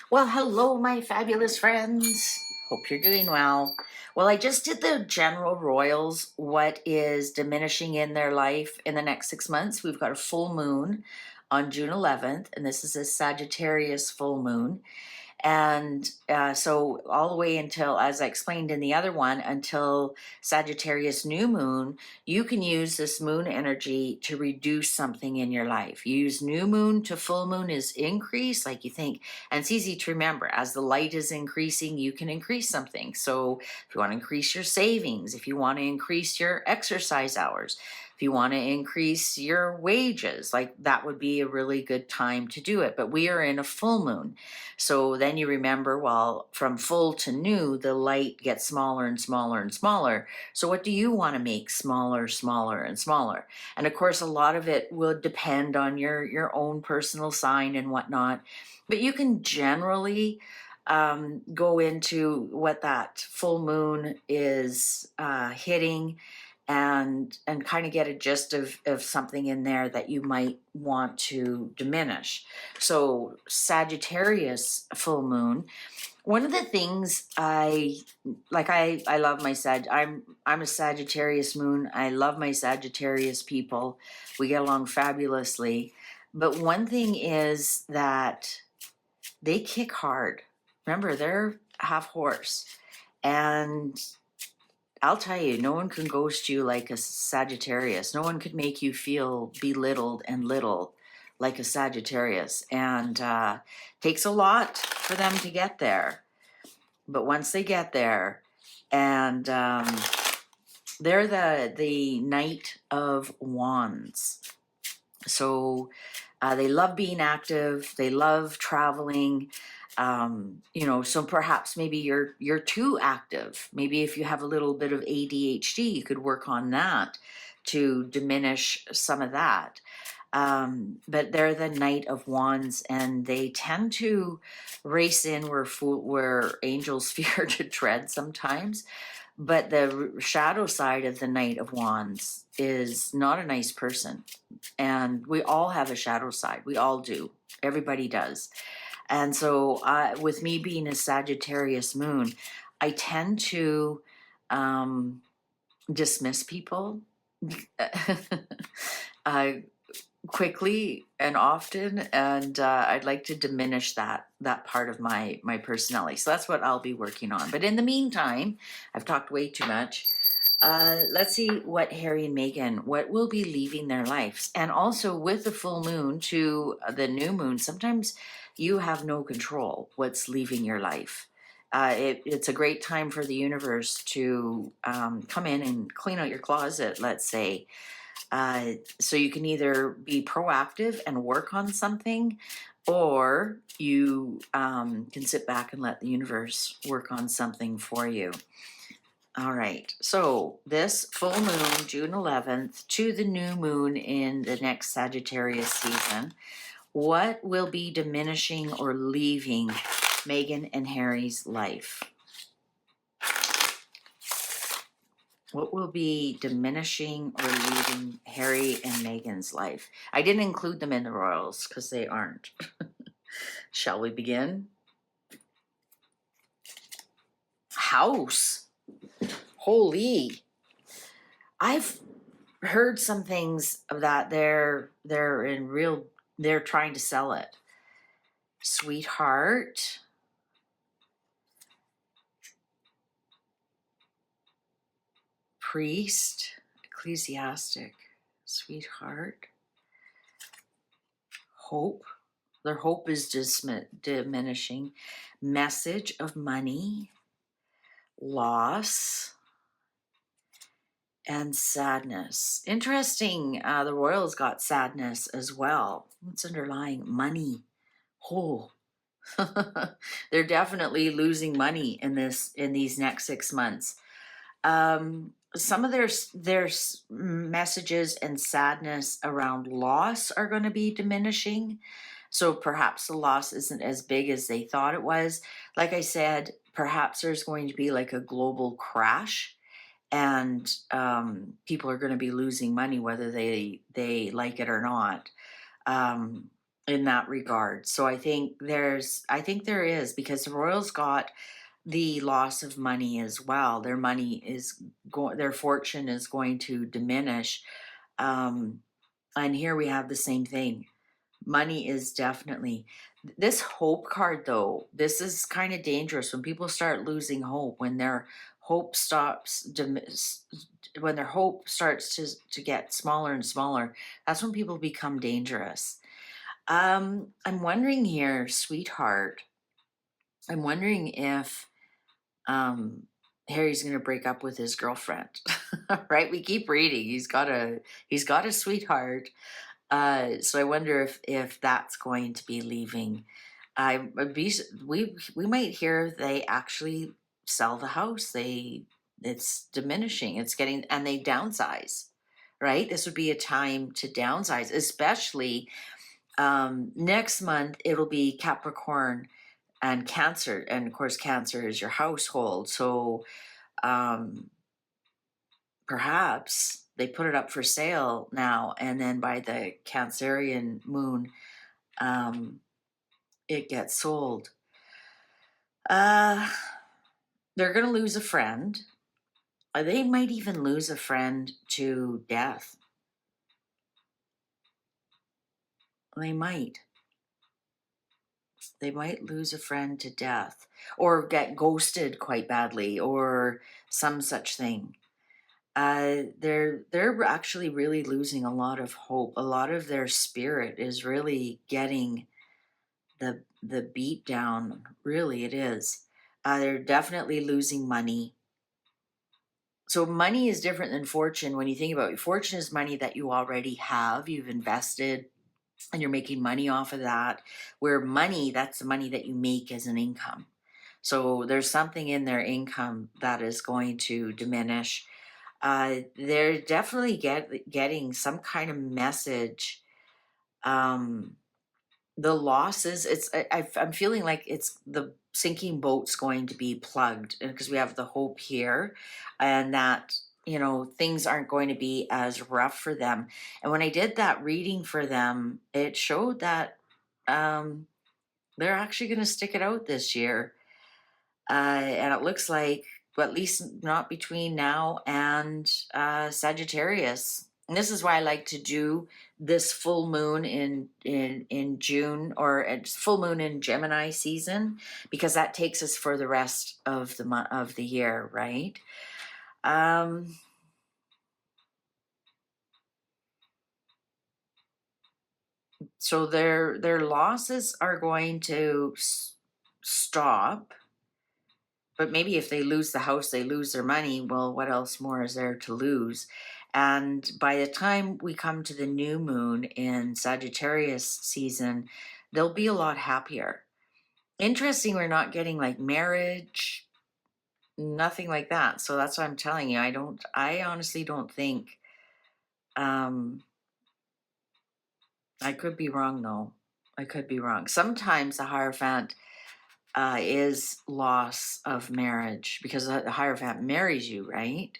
Well, hello, my fabulous friends. Hope you're doing well. Well, I just did the general royals, what is diminishing in their life in the next 6 months. We've got a full moon on June 11th, and this is a Sagittarius full moon. And so all the way until, as I explained in the other one, until Sagittarius new moon, you can use this moon energy to reduce something in your life. You use new moon to full moon is increase, like you think, and it's easy to remember. As the light is increasing, you can increase something. So if you want to increase your savings, if you want to increase your exercise hours, if you want to increase your wages, like that would be a really good time to do it. But we are in a full moon. So then you remember, well, from full to new, the light gets smaller and smaller and smaller. So what do you want to make smaller, smaller, and smaller? And of course, a lot of it will depend on your own personal sign and whatnot. But you can generally go into what that full moon is hitting and kind of get a gist of something in there that you might want to diminish. So Sagittarius full moon, one of the things I love my I'm a Sagittarius moon. I love my Sagittarius people. We get along fabulously. But one thing is that they kick hard. Remember, they're half horse. And I'll tell you, no one can ghost you like a Sagittarius. No one could make you feel belittled and little like a Sagittarius. And takes a lot for them to get there. But once they get there, and they're the Knight of Wands. So they love being active. They love traveling. So perhaps maybe you're too active. Maybe if you have a little bit of ADHD, you could work on that to diminish some of that. But they're the Knight of Wands, and they tend to race in where angels fear to tread sometimes. But the shadow side of the Knight of Wands is not a nice person. And we all have a shadow side. We all do. Everybody does. And so with me being a Sagittarius moon, I tend to dismiss people quickly and often, and I'd like to diminish that part of my personality. So that's what I'll be working on. But in the meantime, I've talked way too much. Let's see what Harry and Meghan, what will be leaving their lives. And also with the full moon to the new moon, sometimes you have no control what's leaving your life. It's a great time for the universe to come in and clean out your closet, let's say. So you can either be proactive and work on something, or you can sit back and let the universe work on something for you. All right, so this full moon, June 11th, to the new moon in the next Sagittarius season, what will be diminishing or leaving Meghan and Harry's life? What will be diminishing or leaving Harry and Meghan's life? I didn't include them in the royals because they aren't. Shall we begin? House. Holy. I've heard some things of that they're trying to sell it. Sweetheart. Priest, ecclesiastic, sweetheart, hope. Their hope is diminishing. Message of money, loss, and sadness. Interesting. The royals got sadness as well. What's underlying? Money. Oh. They're definitely losing money in these next 6 months. Some of their messages and sadness around loss are going to be diminishing. So perhaps the loss isn't as big as they thought it was. Like I said, perhaps there's going to be like a global crash, and people are going to be losing money whether they like it or not. in that regard. So I think there is, because the royals got the loss of money as well. Their money is their fortune is going to diminish. And here we have the same thing. Money is definitely this hope card, though. This is kind of dangerous when people start losing hope, when their hope when their hope starts to get smaller and smaller. That's when people become dangerous. I'm wondering here, sweetheart. I'm wondering if Harry's going to break up with his girlfriend. Right? We keep reading. He's got a sweetheart. So I wonder if that's going to be leaving. We might hear they actually sell the house. It's diminishing. It's getting, and they downsize. Right? This would be a time to downsize, especially next month. It'll be Capricorn and Cancer, and of course Cancer is your household. So um, perhaps they put it up for sale now, and then by the Cancerian moon, it gets sold. They're going to lose a friend. They might even lose a friend to death. They might. They might lose a friend to death, or get ghosted quite badly, or some such thing. They're actually really losing a lot of hope. A lot of their spirit is really getting the beat down. Really, it is. They're definitely losing money. So money is different than fortune. When you think about it, fortune is money that you already have, you've invested, and you're making money off of that. Where money, that's the money that you make as an income. So there's something in their income that is going to diminish. They're definitely getting some kind of message. The losses, I'm feeling like it's the sinking boat's going to be plugged, because we have the hope here, and that things aren't going to be as rough for them. And when I did that reading for them, it showed that they're actually going to stick it out this year. And it looks like, well, at least not between now and Sagittarius. And this is why I like to do this full moon in June, or it's full moon in Gemini season, because that takes us for the rest of the year, right? So their losses are going to stop. But maybe if they lose the house, they lose their money. Well, what else more is there to lose? And by the time we come to the new moon in Sagittarius season, they'll be a lot happier. Interesting, we're not getting like marriage, nothing like that. So that's what I'm telling you. I honestly don't think, I could be wrong though. I could be wrong. Sometimes the Hierophant is loss of marriage, because the Hierophant marries you, right?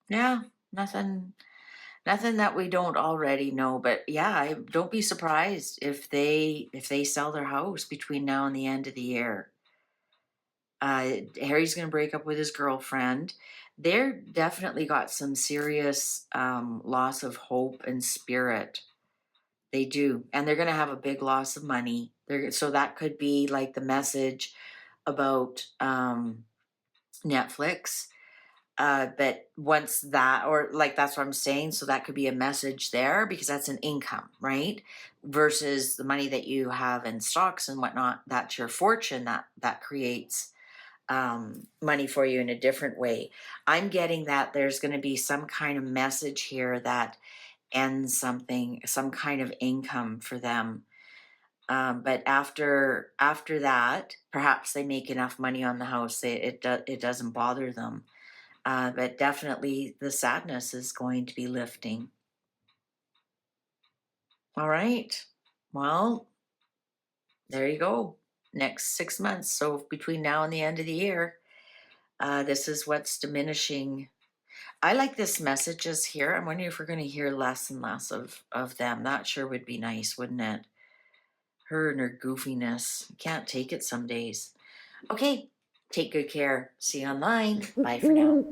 Yeah, nothing that we don't already know. But yeah, don't be surprised if they sell their house between now and the end of the year. Harry's going to break up with his girlfriend. They're definitely got some serious loss of hope and spirit. They do, and they're going to have a big loss of money. So that could be like the message about Netflix. But once that, or like, that's what I'm saying. So that could be a message there, because that's an income, right? Versus the money that you have in stocks and whatnot. That's your fortune that creates money for you in a different way. I'm getting that there's going to be some kind of message here that ends something, some kind of income for them. But after that, perhaps they make enough money on the house, it doesn't bother them. But definitely the sadness is going to be lifting. All right. Well, there you go. Next 6 months. So between now and the end of the year, this is what's diminishing. I like this messages here. I'm wondering if we're going to hear less and less of them. That sure would be nice, wouldn't it? Her and her goofiness. Can't take it some days. Okay, take good care. See you online. Bye for now.